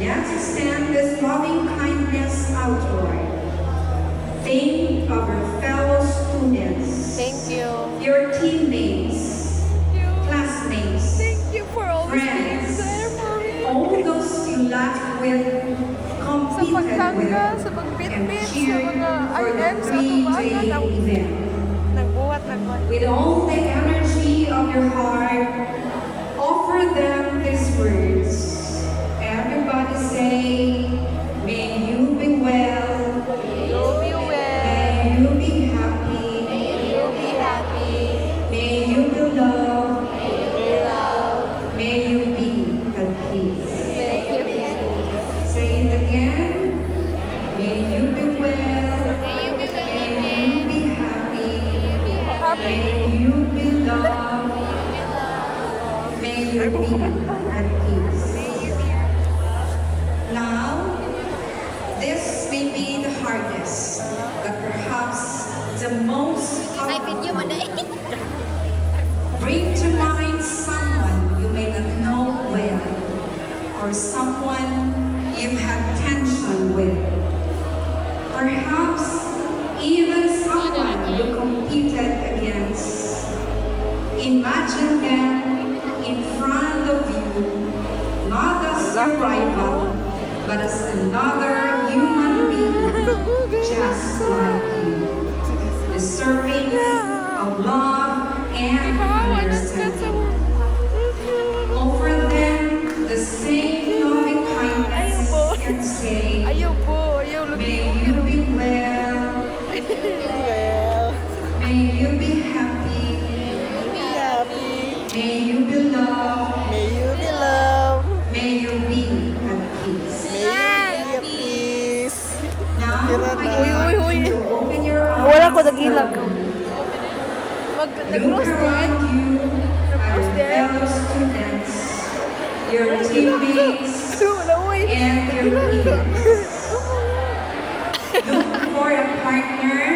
let's extend this loving kindness outward. Think of your fellow students. Thank you. Your teammates. Classmates. Thank you for always being Friends. there for me. All those you laughed with, Sa competed pagtangga, with, sa and pagbitbit, sa cheered mga for the items sa three-day tubayan, event. nagbuhat. With all the energy of your heart, offer them these words. Everybody say, may you be well, You be well. may you be happy, You be happy. may you be loved, Be loved. may you be at peace. Thank you. Say it again. May you be well, May you be well. may you be happy, Happy. may you be loved, may you be at peace. Now, this may be the hardest, but perhaps the most Ay, video mo na powerful. Bring to mind someone you may not know well, or someone you've had tension with. Perhaps even someone you competed against. Imagine them in front of you, not as your rival, but as another human being, just like you, deserving of love and understanding. Offer them the same loving kindness and say, Ayaw po. Ayaw may lagi. you be well, Well. may you be happy, Be happy. may you be loved, May you be loved. may you be at peace. May you be at peace. Now, I Uy, want uy, you to open your eyes. Wala ko nagilag. Look Nag-close around you at your there. fellow students, your teammates, and your peers. Look for a partner